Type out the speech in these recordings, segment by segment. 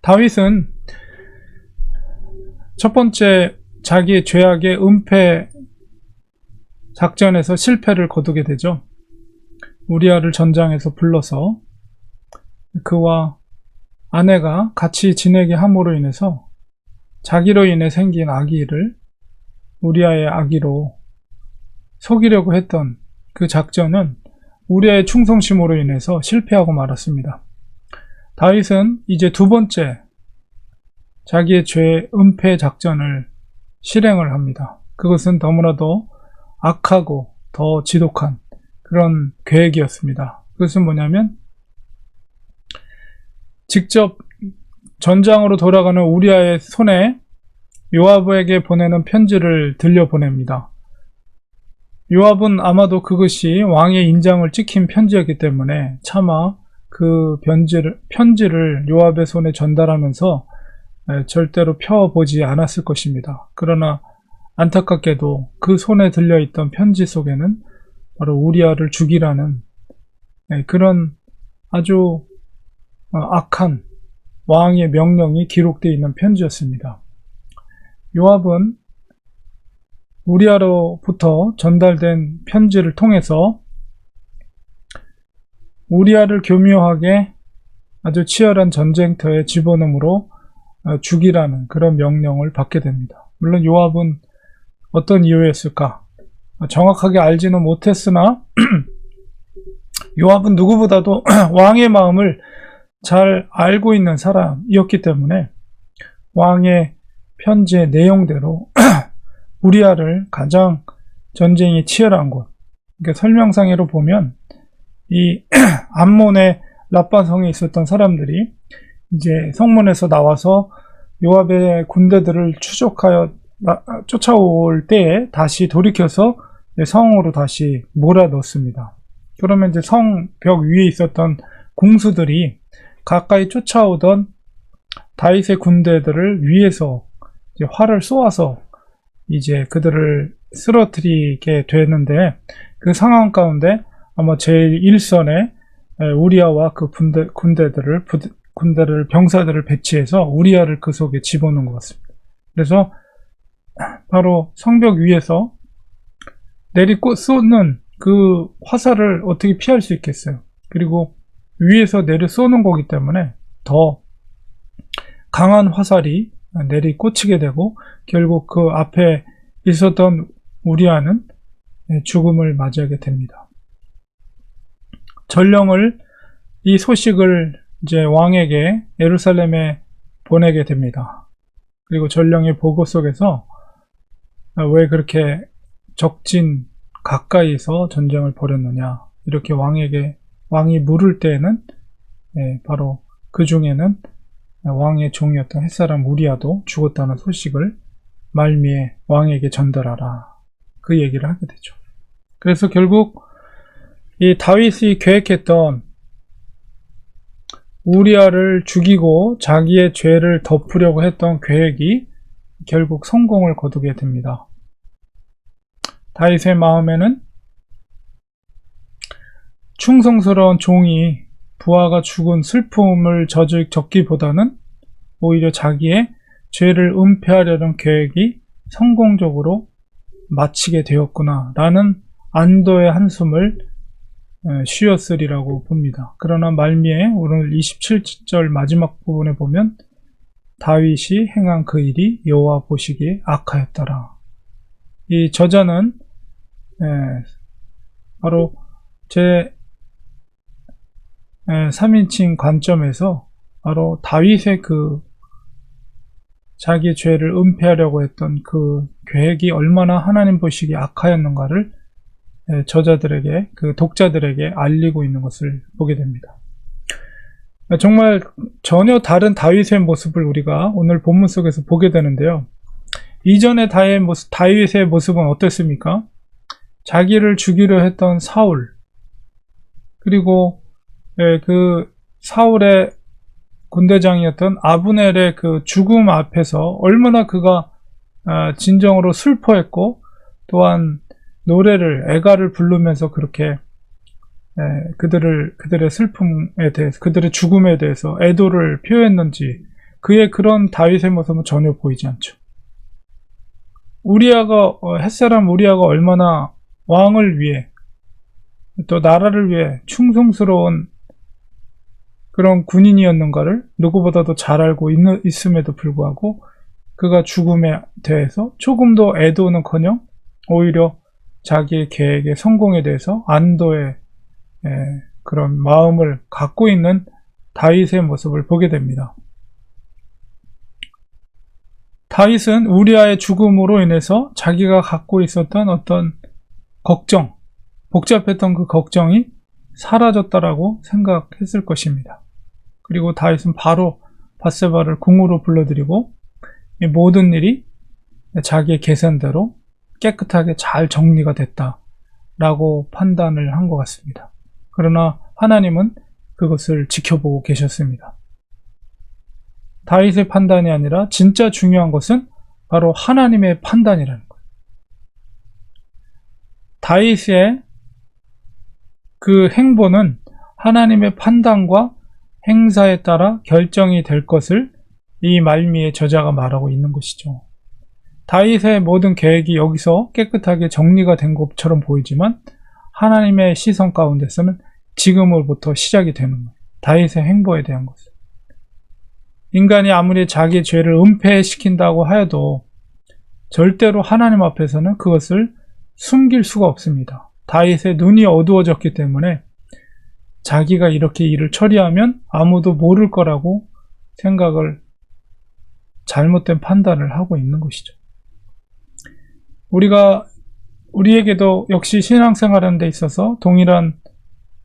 다윗은 첫 번째 자기의 죄악의 은폐 작전에서 실패를 거두게 되죠. 우리아를 전장에서 불러서 그와 아내가 같이 지내게 함으로 인해서 자기로 인해 생긴 아기를 우리아의 아기로 속이려고 했던 그 작전은 우리아의 충성심으로 인해서 실패하고 말았습니다. 다윗은 이제 두 번째 자기의 죄 은폐 작전을 실행을 합니다. 그것은 너무나도 악하고 더 지독한 그런 계획이었습니다. 그것은 뭐냐면 직접 전장으로 돌아가는 우리아의 손에 요압에게 보내는 편지를 들려보냅니다. 요압은 아마도 그것이 왕의 인장을 찍힌 편지였기 때문에 차마 그 편지를 요압의 손에 전달하면서 절대로 펴보지 않았을 것입니다. 그러나 안타깝게도 그 손에 들려있던 편지 속에는 바로 우리아를 죽이라는 그런 아주 악한 왕의 명령이 기록되어 있는 편지였습니다. 요압은 우리아로부터 전달된 편지를 통해서 우리아를 교묘하게 아주 치열한 전쟁터에 집어넣음으로 죽이라는 그런 명령을 받게 됩니다. 물론 요압은 어떤 이유였을까? 정확하게 알지는 못했으나 요압은 누구보다도 왕의 마음을 잘 알고 있는 사람이었기 때문에 왕의 편지의 내용대로 우리아를 가장 전쟁이 치열한 곳, 그러니까 설명상으로 보면 이 암몬의 라빠성에 있었던 사람들이 이제 성문에서 나와서 요압의 군대들을 쫓아올 때에 다시 돌이켜서 성으로 다시 몰아넣습니다. 그러면 이제 성벽 위에 있었던 궁수들이 가까이 쫓아오던 다윗의 군대들을 위에서 이제 활을 쏘아서 이제 그들을 쓰러뜨리게 되는데, 그 상황 가운데 아마 제일 일선에 우리아와 그 병사들을 배치해서 우리아를 그 속에 집어넣은 것 같습니다. 그래서 바로 성벽 위에서 쏘는 그 화살을 어떻게 피할 수 있겠어요. 그리고 위에서 내려 쏘는 거기 때문에 더 강한 화살이 내리 꽂히게 되고 결국 그 앞에 있었던 우리아는 죽음을 맞이하게 됩니다. 이 소식을 이제 왕에게 예루살렘에 보내게 됩니다. 그리고 전령의 보고 속에서 왜 그렇게 적진 가까이서 전쟁을 벌였느냐, 이렇게 왕이 물을 때에는 바로 그 중에는 왕의 종이었던 햇사람 우리아도 죽었다는 소식을 말미에 왕에게 전달하라, 그 얘기를 하게 되죠. 그래서 결국 이 다윗이 계획했던 우리아를 죽이고 자기의 죄를 덮으려고 했던 계획이 결국 성공을 거두게 됩니다. 다윗의 마음에는 충성스러운 종이 부하가 죽은 슬픔을 적기보다는 오히려 자기의 죄를 은폐하려는 계획이 성공적으로 마치게 되었구나 라는 안도의 한숨을 쉬었으리라고 봅니다. 그러나 말미에 오늘 27절 마지막 부분에 보면 다윗이 행한 그 일이 여호와 보시기에 악하였더라. 이 저자는 바로 제 3인칭 관점에서 바로 다윗의 그 자기 죄를 은폐하려고 했던 그 계획이 얼마나 하나님 보시기에 악하였는가를 저자들에게, 그 독자들에게 알리고 있는 것을 보게 됩니다. 정말 전혀 다른 다윗의 모습을 우리가 오늘 본문 속에서 보게 되는데요. 이전의 다윗의 모습은 어땠습니까? 자기를 죽이려 했던 사울, 그리고 그 사울의 군대장이었던 아브넬의 그 죽음 앞에서 얼마나 그가 진정으로 슬퍼했고, 또한 애가를 부르면서 그렇게 그들의 슬픔에 대해서, 그들의 죽음에 대해서 애도를 표했는지 그의 그런 다윗의 모습은 전혀 보이지 않죠. 햇사람 우리아가 얼마나 왕을 위해 또 나라를 위해 충성스러운 그런 군인이었는가를 누구보다도 잘 알고 있음에도 불구하고 그가 죽음에 대해서 조금도 애도는커녕 오히려 자기의 계획의 성공에 대해서 안도의 그런 마음을 갖고 있는 다윗의 모습을 보게 됩니다. 다윗은 우리아의 죽음으로 인해서 자기가 갖고 있었던 어떤 걱정, 복잡했던 그 걱정이 사라졌다라고 생각했을 것입니다. 그리고 다윗은 바로 밧세바를 궁으로 불러들이고 이 모든 일이 자기의 계산대로 깨끗하게 잘 정리가 됐다라고 판단을 한 것 같습니다. 그러나 하나님은 그것을 지켜보고 계셨습니다. 다윗의 판단이 아니라 진짜 중요한 것은 바로 하나님의 판단이라는 거예요. 다윗의 그 행보는 하나님의 판단과 행사에 따라 결정이 될 것을 이 말미에 저자가 말하고 있는 것이죠. 다윗의 모든 계획이 여기서 깨끗하게 정리가 된 것처럼 보이지만 하나님의 시선 가운데서는 지금으로부터 시작이 되는 거예요. 다윗의 행보에 대한 것을. 인간이 아무리 자기의 죄를 은폐시킨다고 하여도 절대로 하나님 앞에서는 그것을 숨길 수가 없습니다. 다윗의 눈이 어두워졌기 때문에 자기가 이렇게 일을 처리하면 아무도 모를 거라고 생각을 잘못된 판단을 하고 있는 것이죠. 우리에게도 역시 신앙생활하는 데 있어서 동일한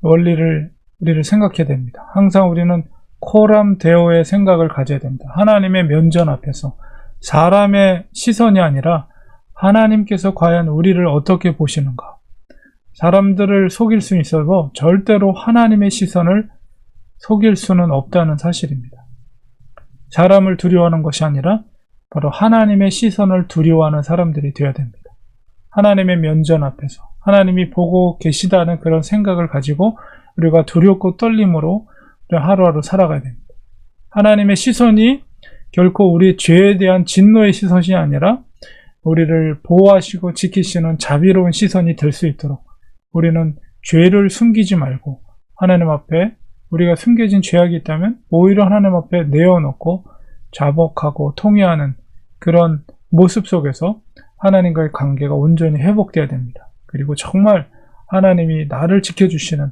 원리를 우리를 생각해야 됩니다. 항상 우리는 코람 데오의 생각을 가져야 됩니다. 하나님의 면전 앞에서 사람의 시선이 아니라 하나님께서 과연 우리를 어떻게 보시는가. 사람들을 속일 수 있어도 절대로 하나님의 시선을 속일 수는 없다는 사실입니다. 사람을 두려워하는 것이 아니라 바로 하나님의 시선을 두려워하는 사람들이 되어야 됩니다. 하나님의 면전 앞에서 하나님이 보고 계시다는 그런 생각을 가지고 우리가 두렵고 떨림으로 하루하루 살아가야 됩니다. 하나님의 시선이 결코 우리 죄에 대한 진노의 시선이 아니라 우리를 보호하시고 지키시는 자비로운 시선이 될 수 있도록 우리는 죄를 숨기지 말고 하나님 앞에 우리가 숨겨진 죄악이 있다면 오히려 하나님 앞에 내어놓고 자복하고 통회하는 그런 모습 속에서 하나님과의 관계가 온전히 회복되어야 됩니다. 그리고 정말 하나님이 나를 지켜주시는,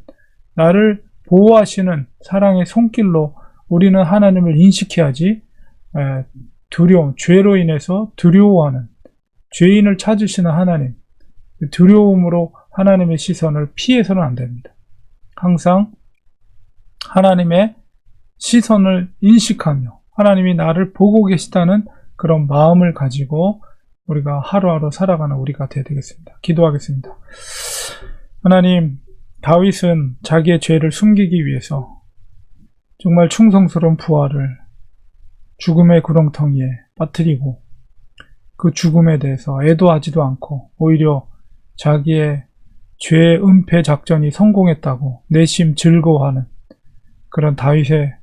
나를 보호하시는 사랑의 손길로 우리는 하나님을 인식해야지 두려움, 죄로 인해서 두려워하는 죄인을 찾으시는 하나님, 두려움으로 하나님의 시선을 피해서는 안 됩니다. 항상 하나님의 시선을 인식하며 하나님이 나를 보고 계시다는 그런 마음을 가지고 우리가 하루하루 살아가는 우리가 되어야 되겠습니다. 기도하겠습니다. 하나님, 다윗은 자기의 죄를 숨기기 위해서 정말 충성스러운 부하를 죽음의 구렁텅이에 빠뜨리고 그 죽음에 대해서 애도하지도 않고 오히려 자기의 죄 은폐 작전이 성공했다고 내심 즐거워하는 그런 다윗의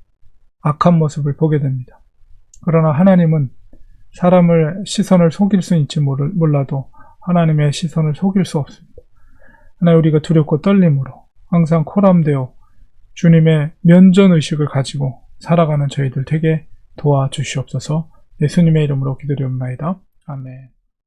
악한 모습을 보게 됩니다. 그러나 하나님은 사람을 시선을 속일 수 있을지 몰라도 하나님의 시선을 속일 수 없습니다. 하나님, 우리가 두렵고 떨림으로 항상 코람되어 주님의 면전의식을 가지고 살아가는 저희들 되게 도와주시옵소서. 예수님의 이름으로 기도드립니다. 아멘.